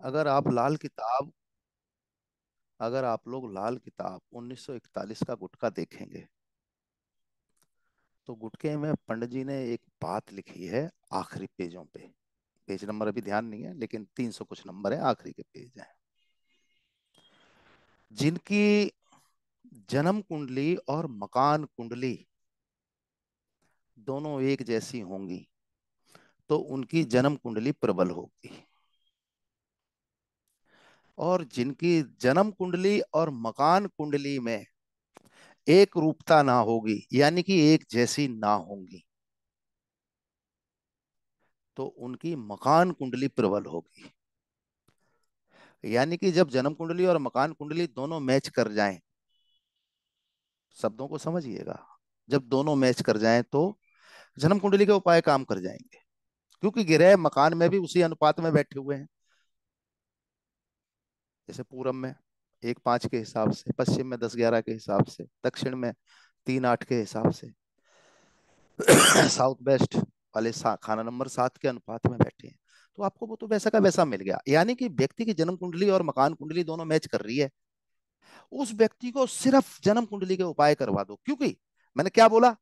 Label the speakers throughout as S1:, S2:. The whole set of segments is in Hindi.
S1: अगर आप लाल किताब अगर आप लोग लाल किताब 1941 का गुटका देखेंगे, तो गुटके में पंडित जी ने एक बात लिखी है आखिरी पेजों पे। पेज नंबर अभी ध्यान नहीं है, लेकिन 300 कुछ नंबर है, आखिरी के पेज है। जिनकी जन्म कुंडली और मकान कुंडली दोनों एक जैसी होंगी, तो उनकी जन्म कुंडली प्रबल होगी। और जिनकी जन्म कुंडली और मकान कुंडली में एक रूपता ना होगी, यानी कि एक जैसी ना होंगी, तो उनकी मकान कुंडली प्रबल होगी। यानी कि जब जन्म कुंडली और मकान कुंडली दोनों मैच कर जाएं, शब्दों को समझिएगा, जब दोनों मैच कर जाएं तो जन्म कुंडली के उपाय काम कर जाएंगे। क्योंकि ग्रह मकान में भी उसी अनुपात में बैठे हुए हैं। जैसे पूरब में 1-5 के हिसाब से, पश्चिम में 10-11 के हिसाब से, दक्षिण में 3-8 के हिसाब से, साउथ वेस्ट वाले खाना नंबर 7 के अनुपात में बैठे हैं। तो आपको वो तो वैसा का वैसा मिल गया। यानी कि व्यक्ति की जन्म कुंडली और मकान कुंडली दोनों मैच कर रही है, उस व्यक्ति को सिर्फ जन्म कुंडली के उपाय करवा दो। क्योंकि मैंने क्या बोला,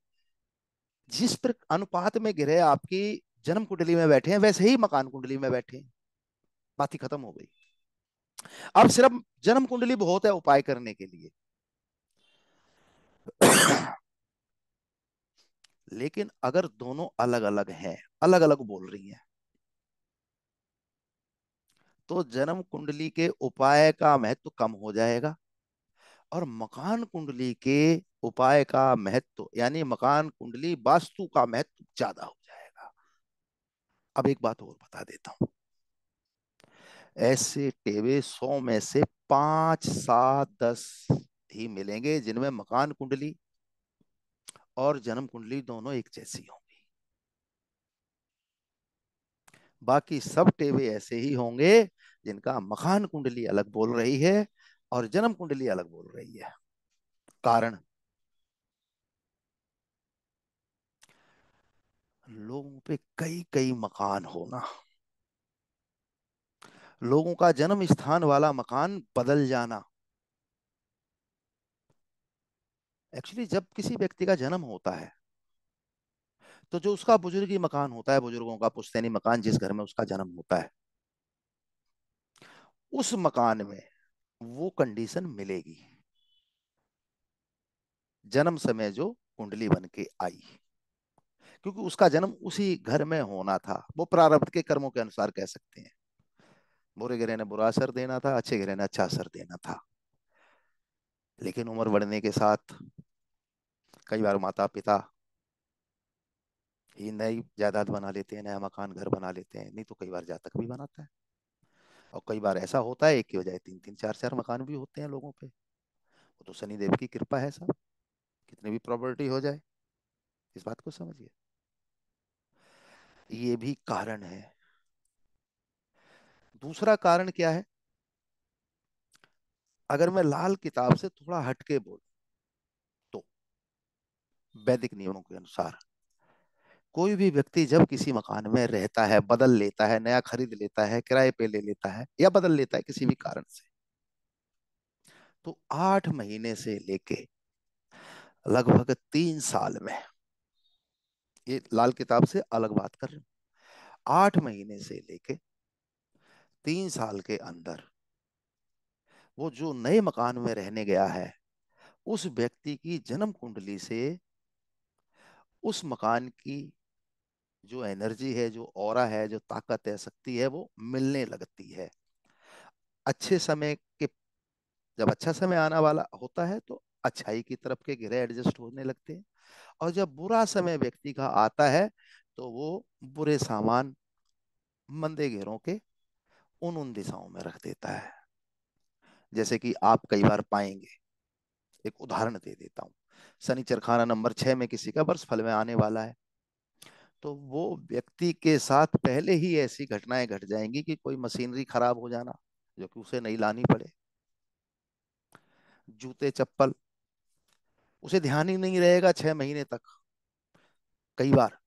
S1: जिस पर अनुपात में ग्रह आपकी जन्म कुंडली में बैठे हैं, वैसे ही मकान कुंडली में बैठे हैं। बात ही खत्म हो गई। अब सिर्फ जन्म कुंडली बहुत है उपाय करने के लिए। लेकिन अगर दोनों अलग अलग हैं, अलग अलग बोल रही हैं, तो जन्म कुंडली के उपाय का महत्व कम हो जाएगा, और मकान कुंडली के उपाय का महत्व, यानी मकान कुंडली वास्तु का महत्व ज्यादा हो जाएगा। अब एक बात और बता देता हूं। ऐसे टेबे 100 में से 5, 7, 10 ही मिलेंगे जिनमें मकान कुंडली और जन्म कुंडली दोनों एक जैसी होंगी। बाकी सब टेबे ऐसे ही होंगे जिनका मकान कुंडली अलग बोल रही है और जन्म कुंडली अलग बोल रही है। कारण, लोगों पे कई कई मकान होना, लोगों का जन्म स्थान वाला मकान बदल जाना। एक्चुअली जब किसी व्यक्ति का जन्म होता है, तो जो उसका बुजुर्गी मकान होता है, बुजुर्गों का पुश्तैनी मकान, जिस घर में उसका जन्म होता है, उस मकान में वो कंडीशन मिलेगी जन्म समय जो कुंडली बन के आई। क्योंकि उसका जन्म उसी घर में होना था। वो प्रारब्ध के कर्मों के अनुसार कह सकते हैं। बुरे ग्रह ने बुरा असर देना था, अच्छे ग्रह ने अच्छा असर देना था। लेकिन उम्र बढ़ने के साथ कई बार माता पिता ही नई जायदाद बना लेते हैं, नया मकान घर बना लेते हैं, नहीं तो कई बार जातक भी बनाता है। और कई बार ऐसा होता है एक की बजाय 3-3, 4-4 मकान भी होते हैं लोगों पे। वो तो शनिदेव की कृपा है साहब, कितनी भी प्रॉपर्टी हो जाए। इस बात को समझिए। ये भी कारण है। दूसरा कारण क्या है? अगर मैं लाल किताब से थोड़ा हटके बोलूं, तो वैदिक नियमों के अनुसार कोई भी व्यक्ति जब किसी मकान में रहता है, बदल लेता है, नया खरीद लेता है, किराए पे ले लेता है या बदल लेता है किसी भी कारण से, तो 8 महीने से लेके लगभग 3 साल में, ये लाल किताब से अलग बात कर रहे हूं, 8 महीने से लेके 3 साल के अंदर वो जो नए मकान में रहने गया है, उस व्यक्ति की जन्म कुंडली से उस मकान की जो एनर्जी है, जो ऑरा है, जो ताकत है, शक्ति है, वो मिलने लगती है। अच्छे समय के जब अच्छा समय आना वाला होता है, तो अच्छाई की तरफ के ग्रह एडजस्ट होने लगते हैं। और जब बुरा समय व्यक्ति का आता है, तो वो बुरे सामान मंदे ग्रहों के उन उन दिशाओं में रख देता है। जैसे कि आप कई बार पाएंगे, एक उदाहरण दे देता हूँ। शनिचर खाना नंबर 6 में किसी का वर्ष फल में आने वाला है, तो वो व्यक्ति के साथ पहले ही ऐसी घटनाएं घट जाएंगी कि कोई मशीनरी खराब हो जाना, जो कि उसे नहीं लानी पड़े, जूते चप्पल, उसे ध्यान ही नहीं रहेगा 6 महीने तक। कई बार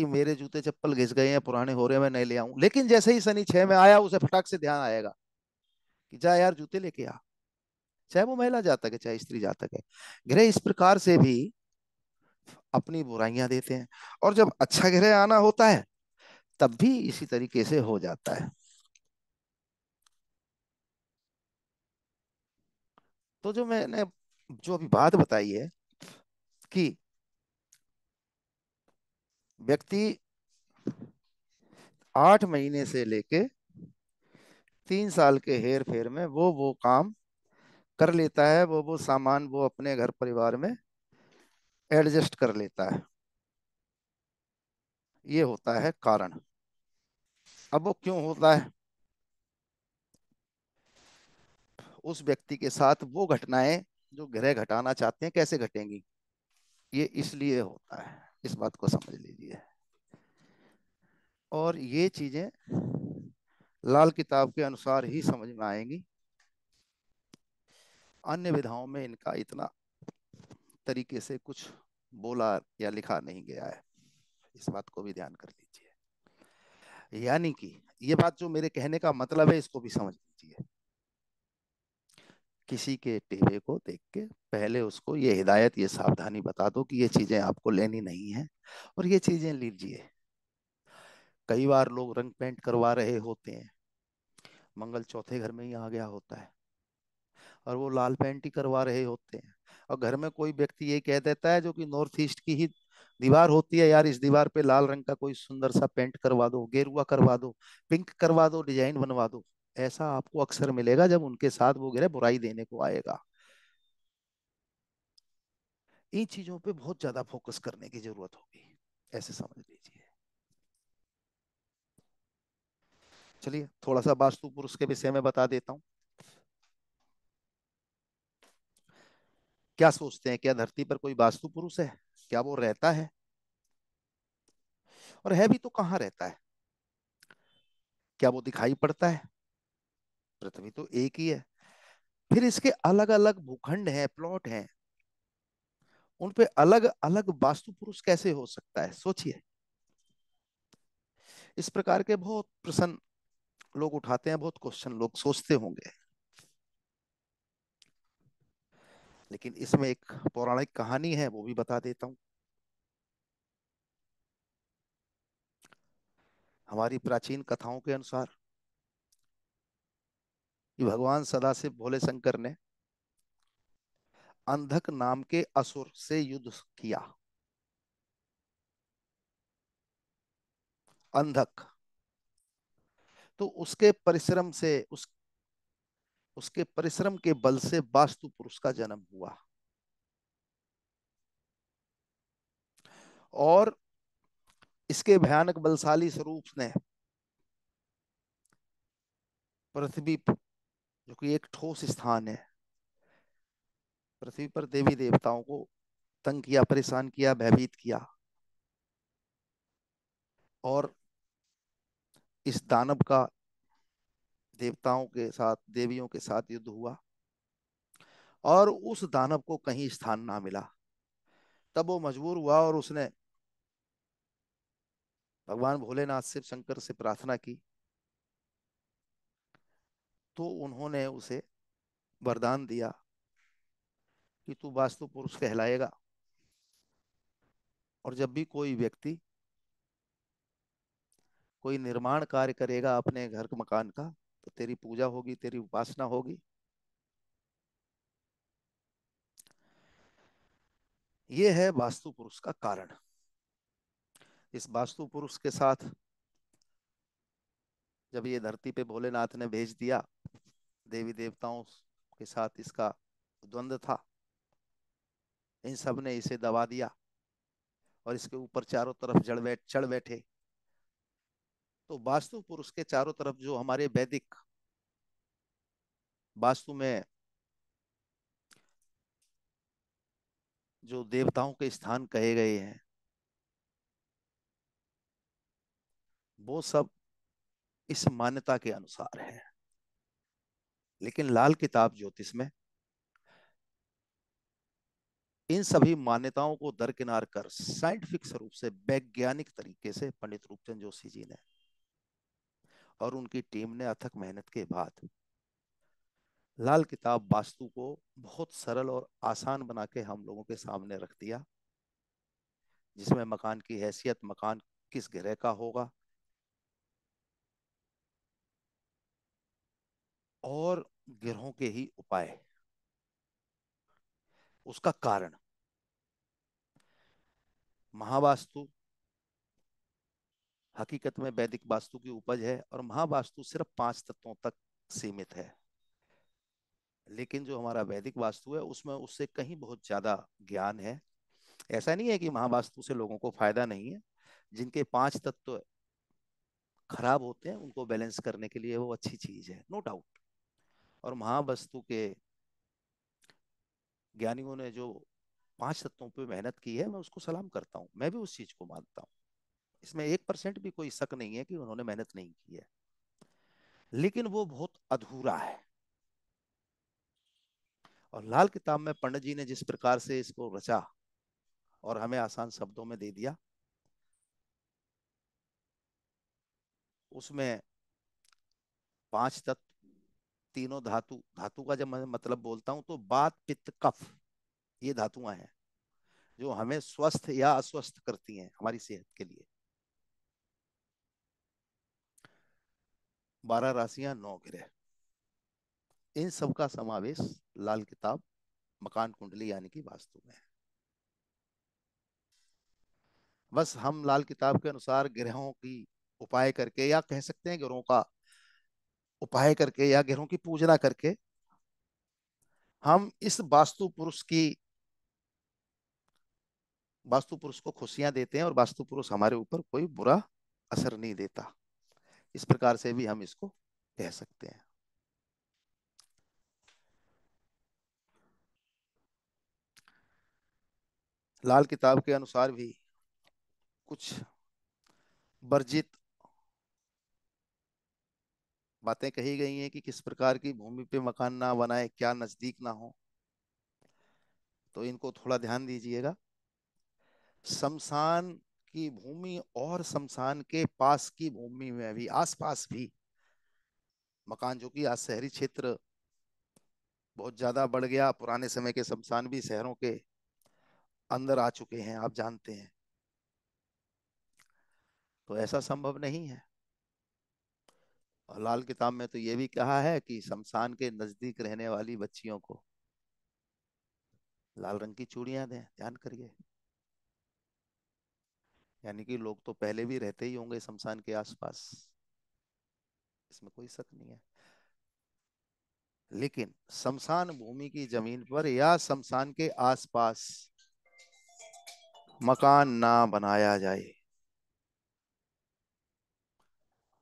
S1: कि मेरे जूते चप्पल घिस गए हैं, पुराने हो रहे हैं, मैं नए ले आऊं। लेकिन जैसे ही शनि 6 में आया, उसे फटाक से ध्यान आएगा कि जा यार जूते लेके आ। चाहे वो महिला जातक है, चाहे स्त्री जातक है। ग्रह इस प्रकार से भी अपनी बुराइयां देते हैं। और जब अच्छा ग्रह आना होता है, तब भी इसी तरीके से हो जाता है। तो जो मैंने जो अभी बात बताई है कि व्यक्ति 8 महीने से लेके 3 साल के हेर फेर में वो काम कर लेता है, वो सामान वो अपने घर परिवार में एडजस्ट कर लेता है। ये होता है कारण। अब वो क्यों होता है? उस व्यक्ति के साथ वो घटनाएं जो ग्रह घटाना चाहते हैं कैसे घटेंगी, ये इसलिए होता है। इस बात को समझ लीजिए। और ये चीजें लाल किताब के अनुसार ही समझ में आएंगी। अन्य विधाओं में इनका इतना तरीके से कुछ बोला या लिखा नहीं गया है। इस बात को भी ध्यान कर लीजिए। यानी कि ये बात जो मेरे कहने का मतलब है, इसको भी समझ लीजिए। किसी के टेबे को देख के पहले उसको ये हिदायत, ये सावधानी बता दो कि ये चीजें आपको लेनी नहीं है और ये चीजें लीजिए। कई बार लोग रंग पेंट करवा रहे होते हैं, मंगल चौथे घर में ही आ गया होता है, और वो लाल पेंट ही करवा रहे होते हैं। और घर में कोई व्यक्ति ये कह देता है, जो कि नॉर्थ ईस्ट की ही दीवार होती है, यार इस दीवार पे लाल रंग का कोई सुंदर सा पेंट करवा दो, गेरुआ करवा दो, पिंक करवा दो, डिजाइन बनवा दो। ऐसा आपको अक्सर मिलेगा जब उनके साथ वो ग्रह बुराई देने को आएगा। इन चीजों पे बहुत ज्यादा फोकस करने की जरूरत होगी, ऐसे समझ लीजिए। चलिए थोड़ा सा वास्तु पुरुष के विषय में बता देता हूँ। क्या सोचते हैं, क्या धरती पर कोई वास्तु पुरुष है? क्या वो रहता है? और है भी तो कहाँ रहता है? क्या वो दिखाई पड़ता है? पृथ्वी तो एक ही है। फिर इसके अलग अलग भूखंड हैं, प्लॉट हैं, उन पे अलग अलग वास्तु पुरुष कैसे हो सकता है, सोचिए। इस प्रकार के बहुत प्रश्न लोग उठाते हैं, बहुत क्वेश्चन लोग सोचते होंगे। लेकिन इसमें एक पौराणिक कहानी है, वो भी बता देता हूँ। हमारी प्राचीन कथाओं के अनुसार कि भगवान सदाशिव भोले शंकर ने अंधक नाम के असुर से युद्ध किया। अंधक। तो उसके परिश्रम से उसके परिश्रम के बल से वास्तु पुरुष का जन्म हुआ। और इसके भयानक बलशाली स्वरूप ने पृथ्वी, जो कि एक ठोस स्थान है, पृथ्वी पर देवी देवताओं को तंग किया, परेशान किया, भयभीत किया। और इस दानव का देवताओं के साथ, देवियों के साथ युद्ध हुआ, और उस दानव को कहीं स्थान ना मिला। तब वो मजबूर हुआ और उसने भगवान भोलेनाथ से, शंकर से प्रार्थना की। तो उन्होंने उसे वरदान दिया कि तू वास्तु पुरुष कहलाएगा, और जब भी कोई व्यक्ति कोई निर्माण कार्य करेगा अपने घर मकान का, तो तेरी पूजा होगी, तेरी उपासना होगी। ये है वास्तु पुरुष का कारण। इस वास्तु पुरुष के साथ जब ये धरती पे भोलेनाथ ने भेज दिया, देवी देवताओं के साथ इसका द्वंद्व था, इन सब ने इसे दबा दिया और इसके ऊपर चारों तरफ चढ़ बैठे। तो वास्तु पुरुष के चारों तरफ जो हमारे वैदिक वास्तु में जो देवताओं के स्थान कहे गए हैं, वो सब इस मान्यता के अनुसार है। लेकिन लाल किताब ज्योतिष में इन सभी मान्यताओं को दरकिनार कर साइंटिफिक स्वरूप से वैज्ञानिक तरीके से पंडित रूपचंद जोशी जी ने और उनकी टीम ने अथक मेहनत के बाद लाल किताब वास्तु को बहुत सरल और आसान बना के हम लोगों के सामने रख दिया, जिसमें मकान की हैसियत, मकान किस ग्रह का होगा और ग्रहों के ही उपाय, उसका कारण। महावास्तु हकीकत में वैदिक वास्तु की उपज है और महावास्तु सिर्फ 5 तत्वों तक सीमित है। लेकिन जो हमारा वैदिक वास्तु है उसमें उससे कहीं बहुत ज्यादा ज्ञान है। ऐसा नहीं है कि महावास्तु से लोगों को फायदा नहीं है। जिनके 5 तत्व खराब होते हैं उनको बैलेंस करने के लिए वो अच्छी चीज है, नो डाउट। और महावास्तु के ज्ञानियों ने जो 5 तत्वों पे मेहनत की है, मैं उसको सलाम करता हूँ, मैं भी उस चीज को मानता हूँ। इसमें 1% भी कोई शक नहीं है कि उन्होंने मेहनत नहीं की है, लेकिन वो बहुत अधूरा है। और लाल किताब में पंडित जी ने जिस प्रकार से इसको रचा और हमें आसान शब्दों में दे दिया, उसमें 5 तत्व, तीनों धातु, धातु का जब मैं मतलब बोलता हूं तो बात पित्त कफ, ये धातुआं हैं जो हमें स्वस्थ या अस्वस्थ करती हैं हमारी सेहत के लिए। 12 राशियां, 9 ग्रह, इन सब का समावेश लाल किताब मकान कुंडली यानी कि वास्तु में है। बस हम लाल किताब के अनुसार ग्रहों की उपाय करके, या कह सकते हैं ग्रहों का उपाय करके या ग्रहों की पूजना करके, हम इस वास्तु पुरुष को खुशियां देते हैं और वास्तु पुरुष हमारे ऊपर कोई बुरा असर नहीं देता। इस प्रकार से भी हम इसको कह सकते हैं। लाल किताब के अनुसार भी कुछ वर्जित बातें कही गई हैं कि किस प्रकार की भूमि पे मकान ना बनाए, क्या नजदीक ना हो, तो इनको थोड़ा ध्यान दीजिएगा। शमशान की भूमि और शमशान के पास की भूमि में भी, आसपास भी मकान, जो कि आज शहरी क्षेत्र बहुत ज्यादा बढ़ गया, पुराने समय के शमशान भी शहरों के अंदर आ चुके हैं, आप जानते हैं, तो ऐसा संभव नहीं है। और लाल किताब में तो ये भी कहा है कि शमशान के नजदीक रहने वाली बच्चियों को लाल रंग की चूड़ियां दें, ध्यान करिए। यानी कि लोग तो पहले भी रहते ही होंगे शमशान के आसपास, इसमें कोई शक नहीं है। लेकिन शमशान भूमि की जमीन पर या शमशान के आसपास मकान ना बनाया जाए।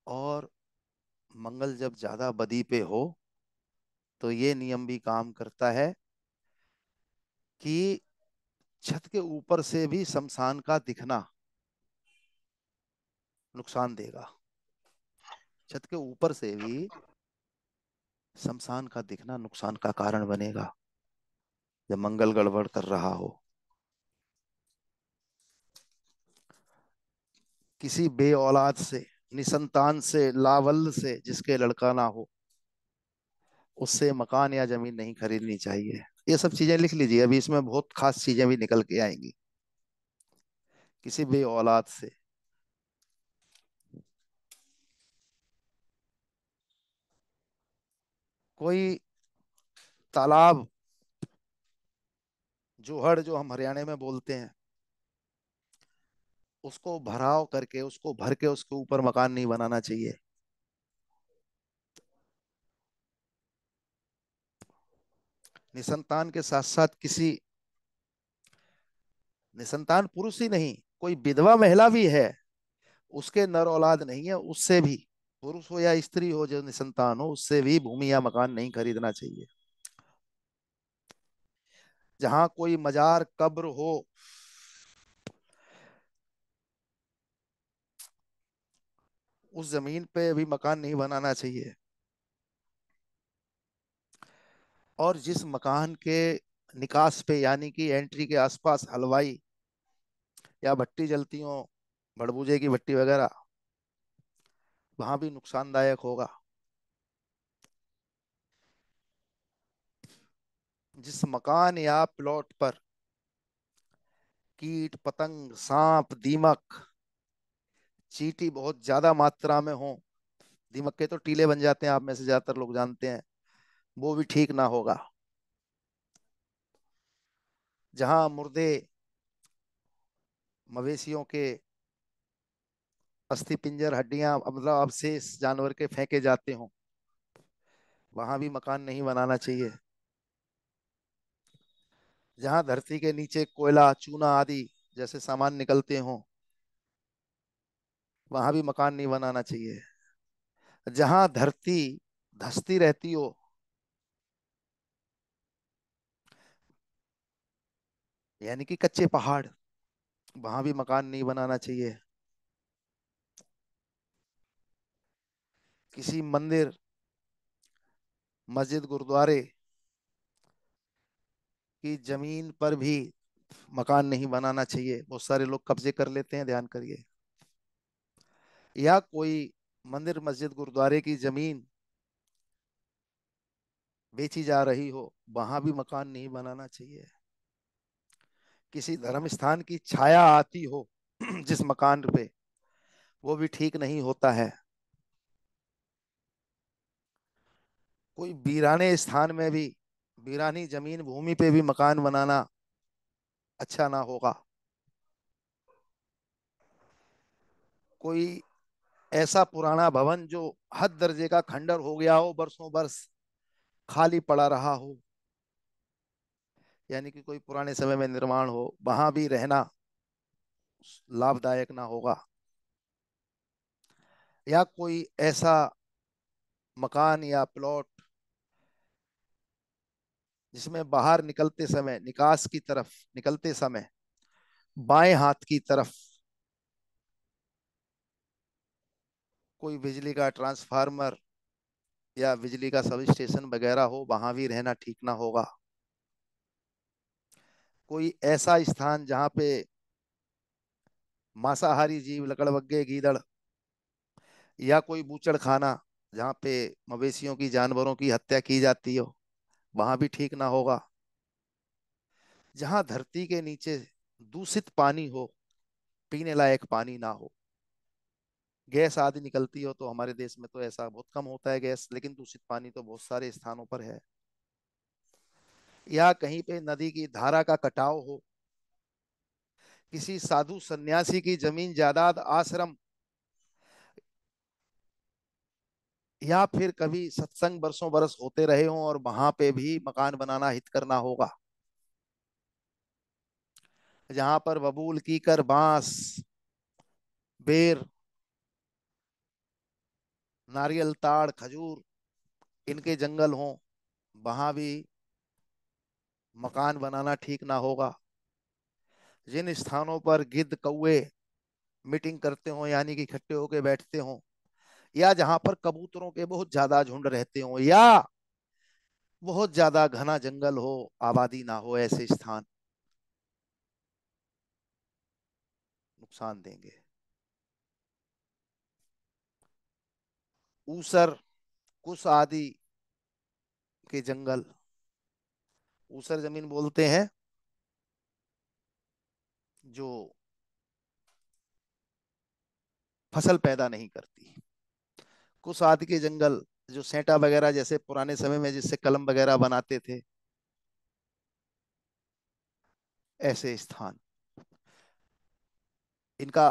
S1: और मंगल जब ज्यादा बदी पे हो तो ये नियम भी काम करता है कि छत के ऊपर से भी शमशान का दिखना नुकसान देगा। छत के ऊपर से भी शमशान का दिखना नुकसान का कारण बनेगा जब मंगल गड़बड़ कर रहा हो। किसी बे औलाद से, निसंतान से, लावल से जिसके लड़का ना हो, उससे मकान या जमीन नहीं खरीदनी चाहिए। ये सब चीजें लिख लीजिए, अभी इसमें बहुत खास चीजें भी निकल के आएंगी। किसी बे औलाद से, कोई तालाब, जोहड़ जो हम हरियाणा में बोलते हैं, उसको भराव करके, उसको भर के उसके ऊपर मकान नहीं बनाना चाहिए। निसंतान के साथ साथ किसी, निसंतान पुरुष ही नहीं, कोई विधवा महिला भी है, उसके नर औलाद नहीं है, उससे भी, पुरुष हो या स्त्री हो जो निसंतान हो, उससे भी भूमि या मकान नहीं खरीदना चाहिए। जहां कोई मजार कब्र हो, उस जमीन पे भी मकान नहीं बनाना चाहिए। और जिस मकान के निकास पे यानी कि एंट्री के आसपास हलवाई या भट्टी जलती हो, भड़बूजे की भट्टी वगैरह, वहां भी नुकसानदायक होगा। जिस मकान या प्लॉट पर कीट पतंग सांप दीमक चींटी बहुत ज्यादा मात्रा में हो, दीमक के तो टीले बन जाते हैं, आप में से ज्यादातर लोग जानते हैं, वो भी ठीक ना होगा। जहां मुर्दे मवेशियों के अस्थि पिंजर हड्डियां मतलब अवशेष जानवर के फेंके जाते हो, वहां भी मकान नहीं बनाना चाहिए। जहां धरती के नीचे कोयला चूना आदि जैसे सामान निकलते हो, वहां भी मकान नहीं बनाना चाहिए। जहां धरती धंसती रहती हो, यानी कि कच्चे पहाड़, वहां भी मकान नहीं बनाना चाहिए। किसी मंदिर मस्जिद गुरुद्वारे की जमीन पर भी मकान नहीं बनाना चाहिए, बहुत सारे लोग कब्जे कर लेते हैं, ध्यान करिए। या कोई मंदिर मस्जिद गुरुद्वारे की जमीन बेची जा रही हो, वहां भी मकान नहीं बनाना चाहिए। किसी धर्म स्थान की छाया आती हो जिस मकान पे, वो भी ठीक नहीं होता है। कोई वीराने स्थान में भी, वीरानी जमीन भूमि पे भी मकान बनाना अच्छा ना होगा। कोई ऐसा पुराना भवन जो हद दर्जे का खंडर हो गया हो, बरसों बरस खाली पड़ा रहा हो, यानी कि कोई पुराने समय में निर्माण हो, वहां भी रहना लाभदायक ना होगा। या कोई ऐसा मकान या प्लॉट जिसमें बाहर निकलते समय, निकास की तरफ निकलते समय बाएं हाथ की तरफ कोई बिजली का ट्रांसफार्मर या बिजली का सब स्टेशन वगैरह हो, वहां भी रहना ठीक ना होगा। कोई ऐसा स्थान जहां पे मांसाहारी जीव लकड़बग्गे गीदड़ या कोई बूचड़ खाना जहाँ पे मवेशियों की जानवरों की हत्या की जाती हो, वहां भी ठीक ना होगा। जहां धरती के नीचे दूषित पानी हो, पीने लायक पानी ना हो, गैस आदि निकलती हो, तो हमारे देश में तो ऐसा बहुत कम होता है गैस, लेकिन दूषित पानी तो बहुत सारे स्थानों पर है। या कहीं पे नदी की धारा का कटाव हो, किसी साधु सन्यासी की जमीन जायदाद आश्रम, या फिर कभी सत्संग बरसों बरस होते रहे हों और वहां पे भी मकान बनाना हित करना होगा। जहां पर बबूल कीकर बांस बेर नारियल ताड़ खजूर इनके जंगल हों, वहां भी मकान बनाना ठीक ना होगा। जिन स्थानों पर गिद्ध कौवे मीटिंग करते हो, यानी कि इकट्ठे होके बैठते हो, या जहां पर कबूतरों के बहुत ज्यादा झुंड रहते हो, या बहुत ज्यादा घना जंगल हो, आबादी ना हो, ऐसे स्थान नुकसान देंगे। ऊसर कुश आदि के जंगल, ऊसर जमीन बोलते हैं जो फसल पैदा नहीं करती। कुश आदि के जंगल जो सेंटा वगैरह जैसे पुराने समय में जिससे कलम वगैरह बनाते थे, ऐसे स्थान, इनका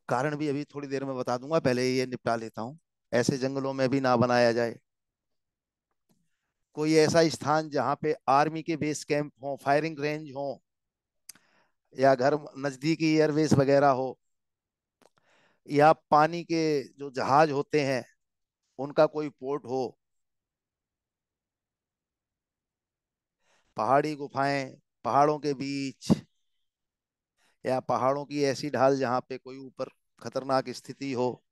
S1: कारण भी अभी थोड़ी देर में बता दूंगा, पहले ये निपटा लेता हूँ। ऐसे जंगलों में भी ना बनाया जाए। कोई ऐसा स्थान जहाँ पे आर्मी के बेस कैंप हो, फायरिंग रेंज हो, या घर नजदीकी एयरबेस वगैरह हो, या पानी के जो जहाज होते हैं उनका कोई पोर्ट हो, पहाड़ी गुफाएं पहाड़ों के बीच, या पहाड़ों की ऐसी ढाल जहाँ पे कोई ऊपर खतरनाक स्थिति हो,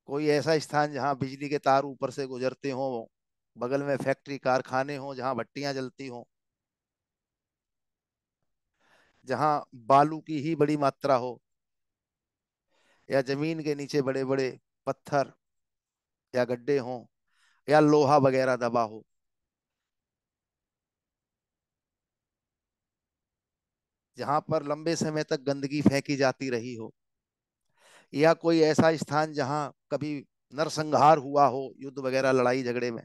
S1: कोई ऐसा स्थान जहाँ बिजली के तार ऊपर से गुजरते हो, बगल में फैक्ट्री कारखाने हो जहां भट्टियां जलती हो, जहां बालू की ही बड़ी मात्रा हो, या जमीन के नीचे बड़े बड़े पत्थर या गड्ढे हों, या लोहा वगैरह दबा हो, जहां पर लंबे समय तक गंदगी फेंकी जाती रही हो, या कोई ऐसा स्थान जहां कभी नरसंहार हुआ हो, युद्ध वगैरह लड़ाई झगड़े में,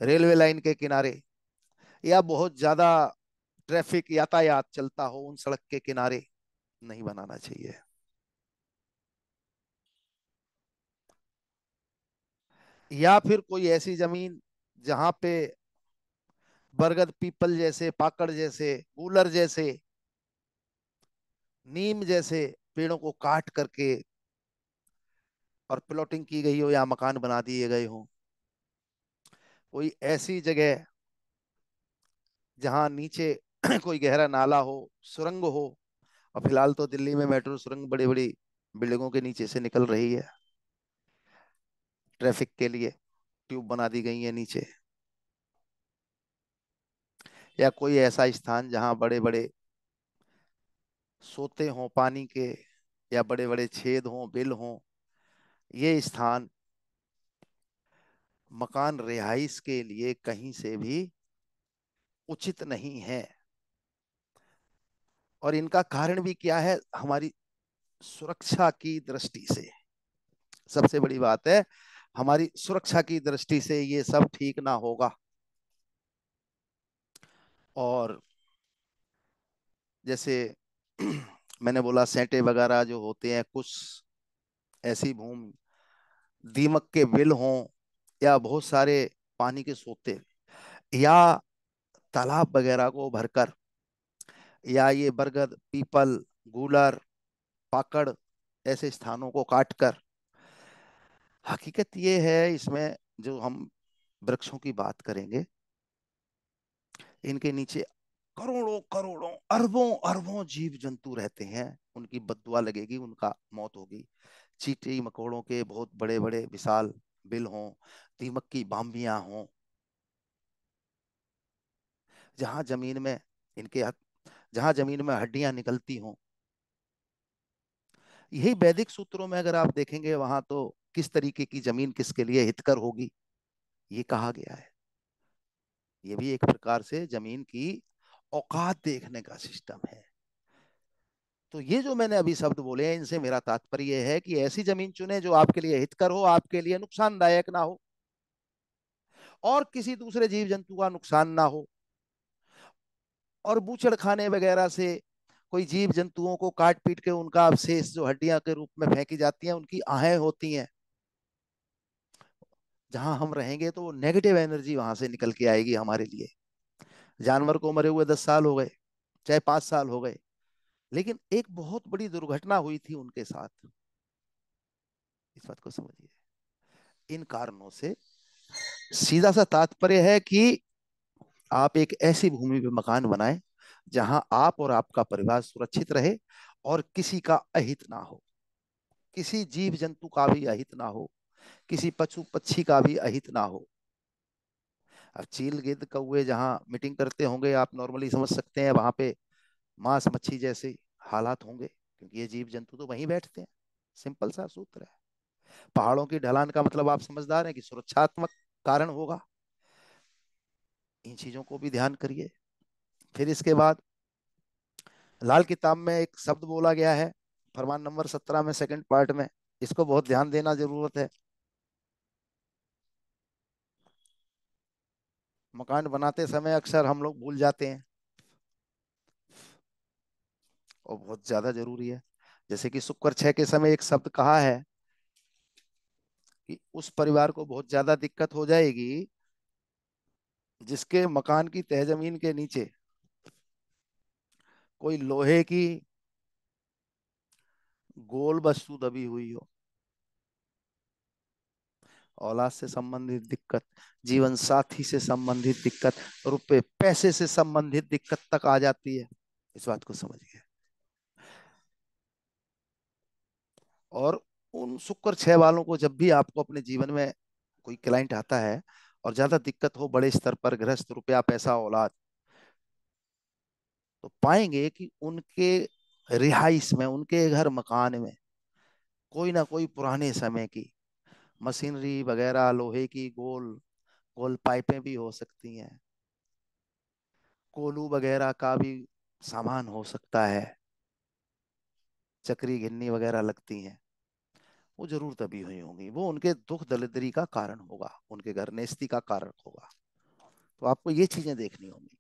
S1: रेलवे लाइन के किनारे, या बहुत ज्यादा ट्रैफिक यातायात चलता हो उन सड़क के किनारे नहीं बनाना चाहिए। या फिर कोई ऐसी जमीन जहां पे बरगद पीपल जैसे, पाकड़ जैसे, कूलर जैसे, नीम जैसे पेड़ों को काट करके और प्लॉटिंग की गई हो या मकान बना दिए गए हो। कोई ऐसी जगह जहां नीचे कोई गहरा नाला हो, सुरंग हो। और फिलहाल तो दिल्ली में मेट्रो सुरंग बड़ी बड़ी बिल्डिंगों के नीचे से निकल रही है, ट्रैफिक के लिए ट्यूब बना दी गई है नीचे। या कोई ऐसा स्थान जहां बड़े बड़े सोते हों पानी के, या बड़े बड़े छेद हों, बिल हों, ये स्थान मकान रिहाइश के लिए कहीं से भी उचित नहीं है। और इनका कारण भी क्या है, हमारी सुरक्षा की दृष्टि से। सबसे बड़ी बात है, हमारी सुरक्षा की दृष्टि से ये सब ठीक ना होगा। और जैसे मैंने बोला सेंटे वगैरह जो होते हैं, कुछ ऐसी भूमि, दीमक के बिल हों, या बहुत सारे पानी के सोते, या तालाब वगैरह को भरकर, या ये बरगद पीपल गूलर पाकड़ ऐसे स्थानों को काटकर, हकीकत ये है इसमें, जो हम वृक्षों की बात करेंगे, इनके नीचे करोड़ों करोड़ों अरबों अरबों जीव जंतु रहते हैं। उनकी बददुआ लगेगी, उनका मौत होगी। चींटी मकोड़ों के बहुत बड़े बड़े विशाल बिल हों, दीमक की बाम्बियां हों, जहां जमीन में इनके जहां जमीन में हड्डियां निकलती हों। यही वैदिक सूत्रों में अगर आप देखेंगे, वहां तो किस तरीके की जमीन किसके लिए हितकर होगी ये कहा गया है। ये भी एक प्रकार से जमीन की औकात देखने का सिस्टम है। तो ये जो मैंने अभी शब्द बोले हैं, इनसे मेरा तात्पर्य है कि ऐसी जमीन चुने जो आपके लिए हितकर हो, आपके लिए नुकसानदायक ना हो, और किसी दूसरे जीव जंतु का नुकसान ना हो। और बूचड़ खाने वगैरह से कोई जीव जंतुओं को काट पीट के उनका अवशेष जो हड्डियां के रूप में फेंकी जाती हैं, उनकी आहें होती हैं, जहां हम रहेंगे तो वो नेगेटिव एनर्जी वहां से निकल के आएगी हमारे लिए। जानवर को मरे हुए 10 साल हो गए, चाहे 5 साल हो गए, लेकिन एक बहुत बड़ी दुर्घटना हुई थी उनके साथ। इस बात को समझिए। इन कारणों से सीधा सा तात्पर्य है कि आप एक ऐसी भूमि पे मकान बनाएं जहां आप और आपका परिवार सुरक्षित रहे, और किसी का अहित ना हो, किसी जीव जंतु का भी अहित ना हो, किसी पशु पक्षी का भी अहित ना हो। अब चील गिद्ध कौवे जहां मीटिंग करते होंगे, आप नॉर्मली समझ सकते हैं वहां पे मांस मच्छी जैसे हालात होंगे, क्योंकि ये जीव जंतु तो वहीं बैठते हैं। सिंपल सा सूत्र है। पहाड़ों की ढलान का मतलब आप समझदार हैं कि सुरक्षात्मक कारण होगा। इन चीजों को भी ध्यान करिए। फिर इसके बाद लाल किताब में एक शब्द बोला गया है, फरमान नंबर 17 में सेकंड पार्ट में, इसको बहुत ध्यान देना जरूरत है। मकान बनाते समय अक्सर हम लोग भूल जाते हैं, और बहुत ज्यादा जरूरी है। जैसे कि शुक्र 6 के समय एक शब्द कहा है कि उस परिवार को बहुत ज्यादा दिक्कत हो जाएगी जिसके मकान की तह जमीन के नीचे कोई लोहे की गोल वस्तु दबी हुई हो। औलाद से संबंधित दिक्कत, जीवन साथी से संबंधित दिक्कत, रुपए पैसे से संबंधित दिक्कत तक आ जाती है। इस बात को समझिए। और उन शुक्र 6 वालों को जब भी आपको अपने जीवन में कोई क्लाइंट आता है, और ज्यादा दिक्कत हो बड़े स्तर पर, गृहस्थ, रुपया पैसा औलाद, तो पाएंगे कि उनके रिहाइश में, उनके घर मकान में कोई ना कोई पुराने समय की मशीनरी वगैरह, लोहे की गोल गोल पाइपें भी हो सकती हैं, कोलू वगैरह का भी सामान हो सकता है, चक्री गिन्नी वगैरह लगती हैं। वो जरूर तभी हुई होंगी, वो उनके दुख दलिद्री का कारण होगा, उनके घर नेस्ती का कारण होगा। तो आपको ये चीजें देखनी होंगी।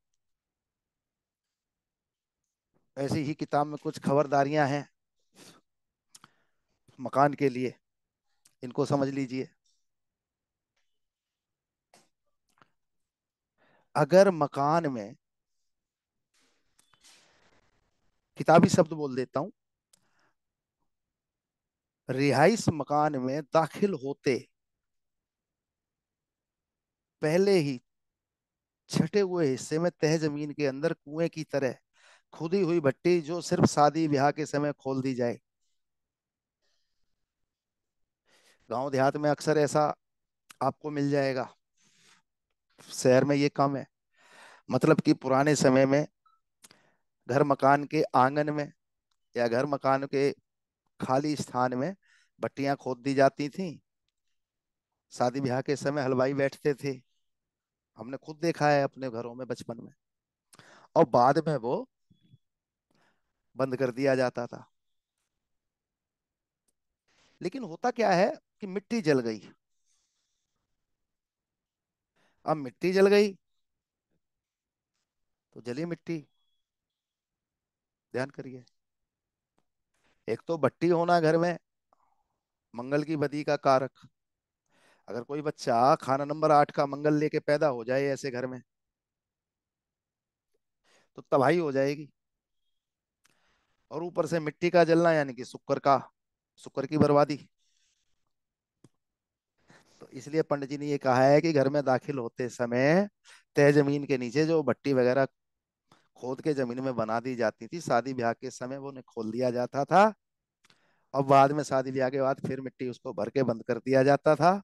S1: ऐसी ही किताब में कुछ खबरदारियां हैं मकान के लिए, इनको समझ लीजिए। अगर मकान में, किताबी शब्द बोल देता हूं, रिहाइश मकान में दाखिल होते पहले ही छटे हुए हिस्से में तह जमीन के अंदर कुएं की तरह खुदी हुई भट्टी, जो सिर्फ शादी ब्याह के समय खोल दी जाए। गांव देहात में अक्सर ऐसा आपको मिल जाएगा, शहर में ये कम है। मतलब कि पुराने समय में घर मकान के आंगन में या घर मकान के खाली स्थान में भट्टियां खोद दी जाती थी। शादी ब्याह के समय हलवाई बैठते थे, हमने खुद देखा है अपने घरों में बचपन में। और बाद में वो बंद कर दिया जाता था। लेकिन होता क्या है कि मिट्टी जल गई। अब मिट्टी जल गई तो जली मिट्टी, ध्यान करिए। एक तो भट्टी होना घर में मंगल की बदी का कारक। अगर कोई बच्चा खाना नंबर 8 का मंगल लेके पैदा हो जाए ऐसे घर में, तो तबाही हो जाएगी। और ऊपर से मिट्टी का जलना यानी कि शुक्र की बर्बादी। तो इसलिए पंडित जी ने ये कहा है कि घर में दाखिल होते समय तय जमीन के नीचे जो भट्टी वगैरह खोद के जमीन में बना दी जाती थी, शादी ब्याह के समय वो उन्हें खोल दिया जाता था। और बाद में शादी ब्याह के बाद फिर मिट्टी उसको भर के बंद कर दिया जाता था,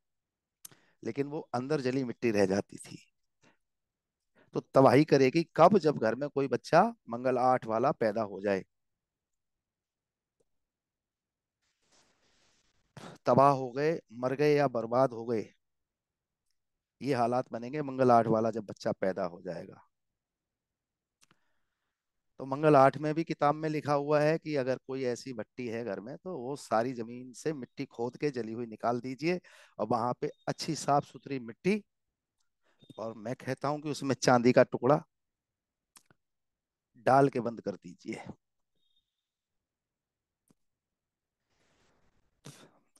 S1: लेकिन वो अंदर जली मिट्टी रह जाती थी। तो तबाही करेगी कब? जब घर में कोई बच्चा मंगल 8 वाला पैदा हो जाए। तबाह हो गए, मर गए या बर्बाद हो गए, ये हालात बनेंगे मंगल 8 वाला जब बच्चा पैदा हो जाएगा। तो मंगल 8 में भी किताब में लिखा हुआ है कि अगर कोई ऐसी भट्टी है घर में तो वो सारी जमीन से मिट्टी खोद के जली हुई निकाल दीजिए, और वहां पे अच्छी साफ सुथरी मिट्टी, और मैं कहता हूं कि उसमें चांदी का टुकड़ा डाल के बंद कर दीजिए।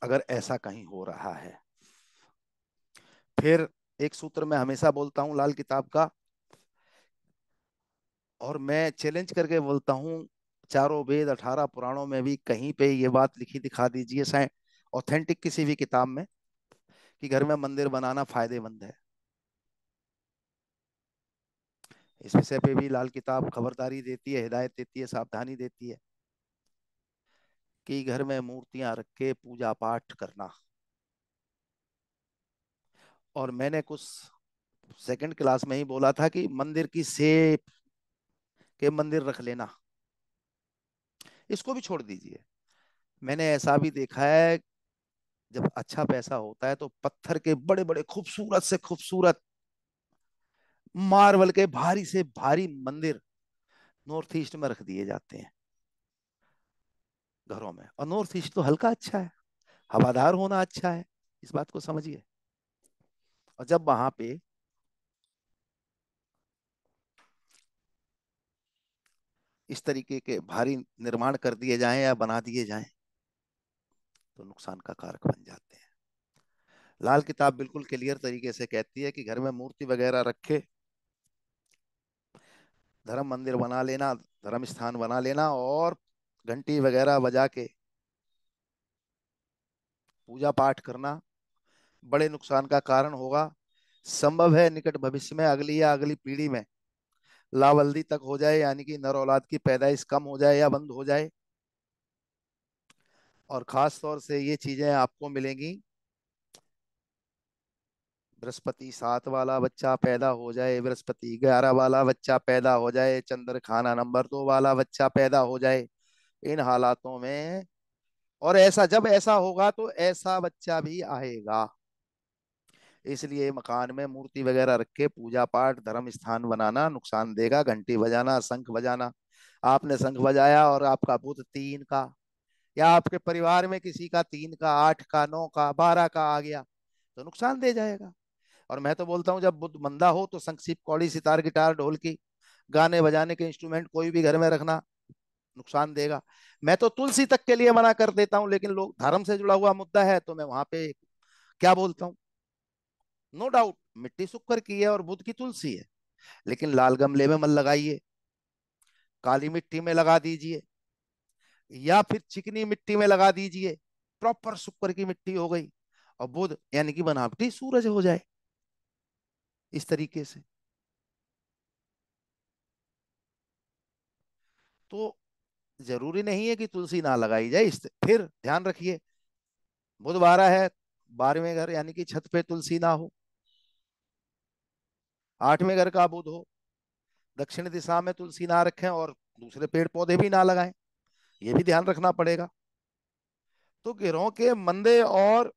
S1: अगर ऐसा कहीं हो रहा है, फिर एक सूत्र मैं हमेशा बोलता हूं लाल किताब का, और मैं चैलेंज करके बोलता हूं, चारों वेद 18 पुराणों में भी कहीं पे ये बात लिखी दिखा दीजिए, साइंस ऑथेंटिक किसी भी किताब में, कि घर में मंदिर बनाना फायदेमंद है। इस विषय पे भी लाल किताब खबरदारी देती है, हिदायत देती है, सावधानी देती है कि घर में मूर्तियां रख के पूजा पाठ करना। और मैंने कुछ सेकंड क्लास में ही बोला था कि मंदिर की सेप के मंदिर रख लेना, इसको भी छोड़ दीजिए। मैंने ऐसा भी देखा है, जब अच्छा पैसा होता है तो पत्थर के बड़े बड़े खूबसूरत से खूबसूरत, मार्बल के भारी से भारी मंदिर नॉर्थ ईस्ट में रख दिए जाते हैं घरों में। और नॉर्थ ईस्ट तो हल्का अच्छा है, हवादार होना अच्छा है, इस बात को समझिए। और जब वहां पे इस तरीके के भारी निर्माण कर दिए जाएं या बना दिए जाएं, तो नुकसान का कारक बन जाते हैं। लाल किताब बिल्कुल क्लियर तरीके से कहती है कि घर में मूर्ति वगैरह रखे, धर्म मंदिर बना लेना, धर्म स्थान बना लेना, और घंटी वगैरह बजा के पूजा पाठ करना बड़े नुकसान का कारण होगा। संभव है निकट भविष्य में अगली या अगली पीढ़ी में लावल्दी तक हो जाए, यानी कि नर औलाद की पैदाइश कम हो जाए या बंद हो जाए। और खास तौर से ये चीजें आपको मिलेंगी बृहस्पति 7 वाला बच्चा पैदा हो जाए, बृहस्पति 11 वाला बच्चा पैदा हो जाए, चंद्र खाना नंबर 2 वाला बच्चा पैदा हो जाए, इन हालातों में, और ऐसा जब ऐसा होगा तो ऐसा बच्चा भी आएगा। इसलिए मकान में मूर्ति वगैरह रख के पूजा पाठ धर्म स्थान बनाना नुकसान देगा। घंटी बजाना, शंख बजाना, आपने शंख बजाया और आपका बुध 3 का, या आपके परिवार में किसी का 3 का, 8 का, 9 का, 12 का आ गया, तो नुकसान दे जाएगा। और मैं तो बोलता हूँ जब बुध मंदा हो तो शंख सीप कौड़ी सितार गिटार ढोलकी गाने बजाने के इंस्ट्रूमेंट कोई भी घर में रखना नुकसान देगा। मैं तो तुलसी तक के लिए मना कर देता हूँ, लेकिन लोग धर्म से जुड़ा हुआ मुद्दा है तो मैं वहां पे क्या बोलता हूँ। नो डाउट मिट्टी शुक्र की है और बुध की तुलसी है, लेकिन लाल गमले में मत लगाइए, काली मिट्टी में लगा दीजिए, या फिर चिकनी मिट्टी में लगा दीजिए, प्रॉपर शुक्र की मिट्टी हो गई, और बुध यानी कि बनावटी सूरज हो जाए इस तरीके से। तो जरूरी नहीं है कि तुलसी ना लगाई जाए। इस फिर ध्यान रखिए, बुध 12 है, 12वें घर यानी कि छत पे तुलसी ना हो, 8वें घर का बुध हो, दक्षिण दिशा में तुलसी ना रखें, और दूसरे पेड़ पौधे भी ना लगाएं, ये भी ध्यान रखना पड़ेगा। तो ग्रहों के मंदे और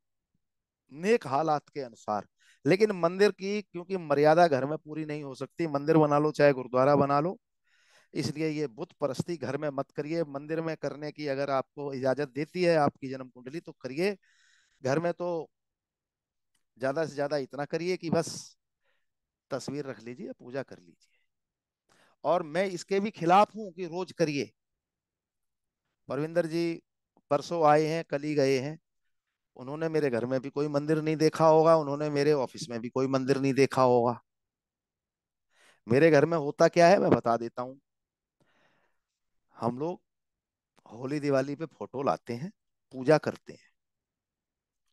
S1: नेक हालात के अनुसार, लेकिन मंदिर की क्योंकि मर्यादा घर में पूरी नहीं हो सकती, मंदिर बना लो चाहे गुरुद्वारा बना लो, इसलिए ये बुत परस्ती घर में मत करिए। मंदिर में करने की अगर आपको इजाजत देती है आपकी जन्म कुंडली तो करिए, घर में तो ज्यादा से ज्यादा इतना करिए कि बस तस्वीर रख लीजिए, पूजा कर लीजिए। और मैं इसके भी खिलाफ हूं कि रोज करिए। परविंदर जी परसों आए हैं, कल ही गए हैं, उन्होंने मेरे घर में भी कोई मंदिर नहीं देखा होगा, उन्होंने मेरे ऑफिस में भी कोई मंदिर नहीं देखा होगा। मेरे घर में होता क्या है मैं बता देता हूँ। हम लोग होली दिवाली पे फोटो लाते हैं, पूजा करते हैं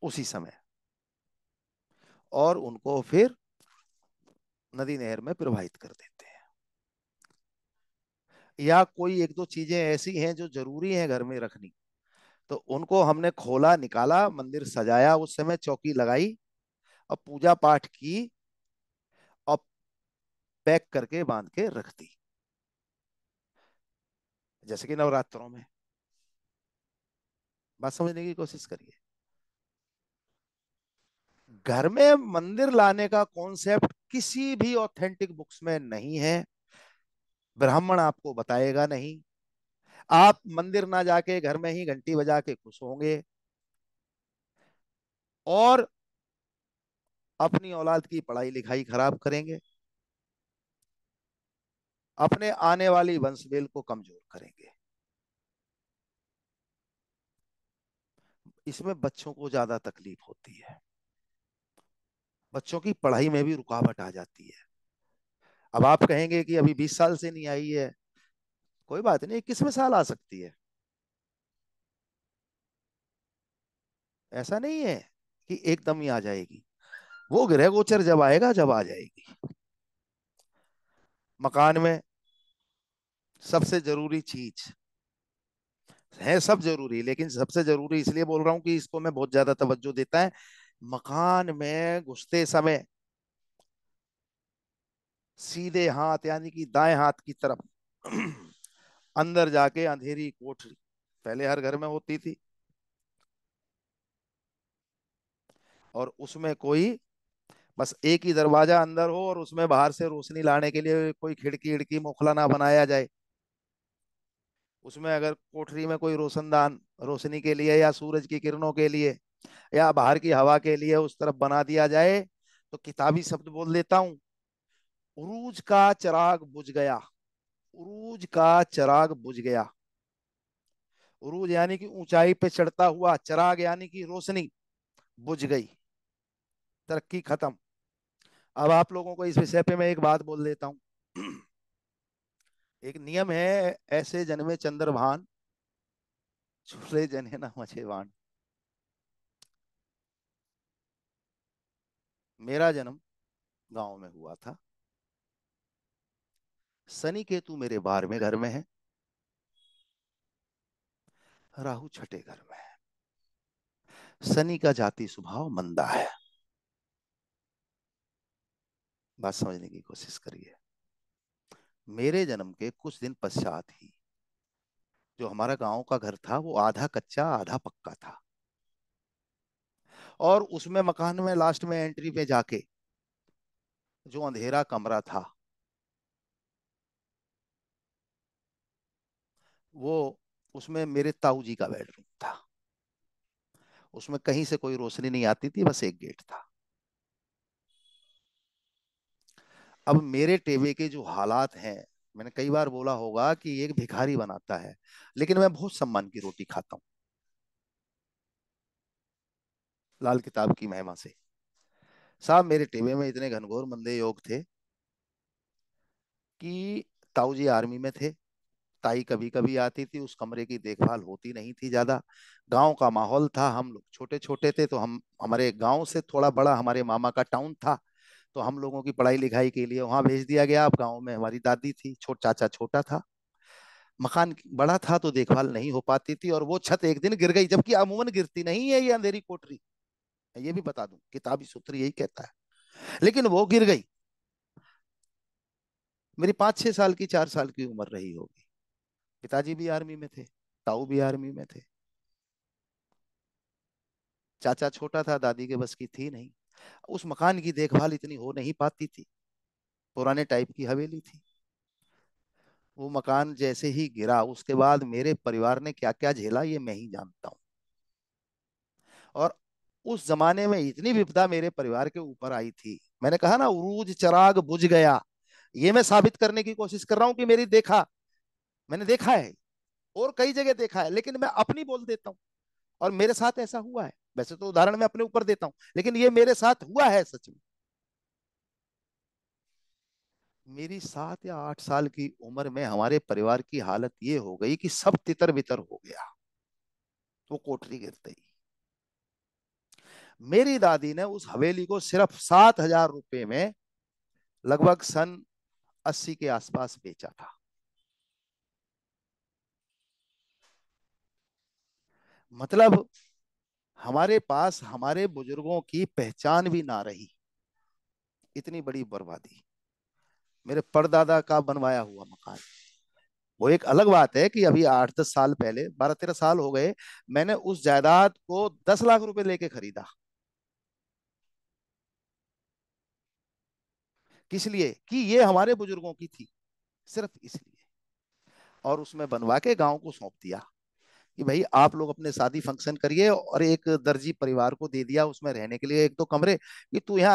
S1: उसी समय, और उनको फिर नदी नहर में प्रवाहित कर देते हैं। या कोई एक दो चीजें ऐसी हैं जो जरूरी हैं घर में रखनी, तो उनको हमने खोला निकाला, मंदिर सजाया, उस समय चौकी लगाई और पूजा पाठ की और पैक करके बांध के रख दी, जैसे कि नवरात्रों में। बात समझने की कोशिश करिए। घर में मंदिर लाने का कॉन्सेप्ट किसी भी ऑथेंटिक बुक्स में नहीं है, ब्राह्मण आपको बताएगा नहीं। आप मंदिर ना जाके घर में ही घंटी बजा के खुश होंगे, और अपनी औलाद की पढ़ाई लिखाई खराब करेंगे, अपने आने वाली वंशवेल को कमजोर करेंगे। इसमें बच्चों को ज्यादा तकलीफ होती है, बच्चों की पढ़ाई में भी रुकावट आ जाती है। अब आप कहेंगे कि अभी 20 साल से नहीं आई है, कोई बात नहीं, 21वें साल आ सकती है। ऐसा नहीं है कि एकदम ही आ जाएगी, वो ग्रह गोचर जब आएगा जब आ जाएगी। मकान में सबसे जरूरी चीज है, सब जरूरी, लेकिन सबसे जरूरी इसलिए बोल रहा हूं कि इसको मैं बहुत ज्यादा तवज्जो देता है। मकान में घुसते समय सीधे हाथ यानी कि दाएं हाथ की तरफ अंदर जाके अंधेरी कोठरी, पहले हर घर में होती थी, और उसमें कोई बस एक ही दरवाजा अंदर हो और उसमें बाहर से रोशनी लाने के लिए कोई खिड़की खिड़की मोखला ना बनाया जाए। उसमें अगर कोठरी में कोई रोशनदान रोशनी के लिए या सूरज की किरणों के लिए या बाहर की हवा के लिए उस तरफ बना दिया जाए, तो किताबी शब्द बोल देता हूं, उरूज का चिराग बुझ गया। उरूज का चिराग बुझ गया। उरूज यानी कि ऊंचाई पे चढ़ता हुआ, चिराग यानी कि रोशनी बुझ गई, तरक्की खत्म। अब आप लोगों को इस विषय पे मैं एक बात बोल देता हूँ। एक नियम है, ऐसे जन्मे चंद्रभान, चूल्हे जने न मचे वाण। मेरा जन्म गांव में हुआ था, शनि केतु मेरे 12वें घर में है, राहु छठे घर में है। शनि का जाति स्वभाव मंदा है, बात समझने की कोशिश करिए। मेरे जन्म के कुछ दिन पश्चात ही जो हमारा गांव का घर था वो आधा कच्चा आधा पक्का था। और उसमें मकान में लास्ट में एंट्री पे जाके जो अंधेरा कमरा था, वो उसमें मेरे ताऊ जी का बेडरूम था। उसमें कहीं से कोई रोशनी नहीं आती थी, बस एक गेट था। अब मेरे टेबे के जो हालात हैं, मैंने कई बार बोला होगा कि एक भिखारी बनाता है, लेकिन मैं बहुत सम्मान की रोटी खाता हूँ, लाल किताब की महिमा से। साहब मेरे टेबे में इतने घनघोर मंदे योग थे कि ताऊ जी आर्मी में थे। ताई कभी कभी आती थी, उस कमरे की देखभाल होती नहीं थी ज्यादा। गांव का माहौल था, हम लोग छोटे छोटे थे, तो हम हमारे गांव से थोड़ा बड़ा हमारे मामा का टाउन था। तो हम लोगों की पढ़ाई लिखाई के लिए वहां भेज दिया गया। अब गांव में हमारी दादी थी, चाचा छोटा था। मकान बड़ा था तो देखभाल नहीं हो पाती थी, और वो छत एक दिन गिर गई, जबकि अमूमन गिरती नहीं है ये अंधेरी कोठरी। ये भी बता दूं, किताबी सूत्र यही कहता है, लेकिन वो गिर गई। मेरी 5-6 साल की, 4 साल की उम्र रही होगी। पिताजी भी आर्मी में थे, ताऊ भी आर्मी में थे। चाचा छोटा था, दादी के बस की थी नहीं। उस मकान की देखभाल इतनी हो नहीं पाती थी, पुराने टाइप की हवेली थी। वो मकान जैसे ही गिरा, उसके बाद मेरे परिवार ने क्या क्या झेला ये मैं ही जानता हूँ। और उस जमाने में इतनी विपदा मेरे परिवार के ऊपर आई थी। मैंने कहा ना, उरूज चराग बुझ गया। ये मैं साबित करने की कोशिश कर रहा हूं कि मेरी देखा, मैंने देखा है, और कई जगह देखा है, लेकिन मैं अपनी बोल देता हूँ। और मेरे साथ ऐसा हुआ है। वैसे तो उदाहरण मैं अपने ऊपर देता हूं, लेकिन ये मेरे साथ हुआ है सच में। मेरी 7 या 8 साल की उम्र में हमारे परिवार की हालत ये हो गई कि सब तितर बितर हो गया, वो कोठरी गिरते ही। मेरी दादी ने उस हवेली को सिर्फ 7,000 रुपए में लगभग सन 80 के आसपास बेचा था। मतलब हमारे पास हमारे बुजुर्गों की पहचान भी ना रही, इतनी बड़ी बर्बादी। मेरे परदादा का बनवाया हुआ मकान। वो एक अलग बात है कि अभी 8-10 साल पहले, 12-13 साल हो गए, मैंने उस जायदाद को 10 लाख रुपए लेके खरीदा। किस लिए? कि ये हमारे बुजुर्गों की थी, सिर्फ इसलिए। और उसमें बनवा के गांव को सौंप दिया कि भाई आप लोग अपने शादी फंक्शन करिए, और एक दर्जी परिवार को दे दिया उसमें रहने के लिए 1-2 कमरे, कि तू यहाँ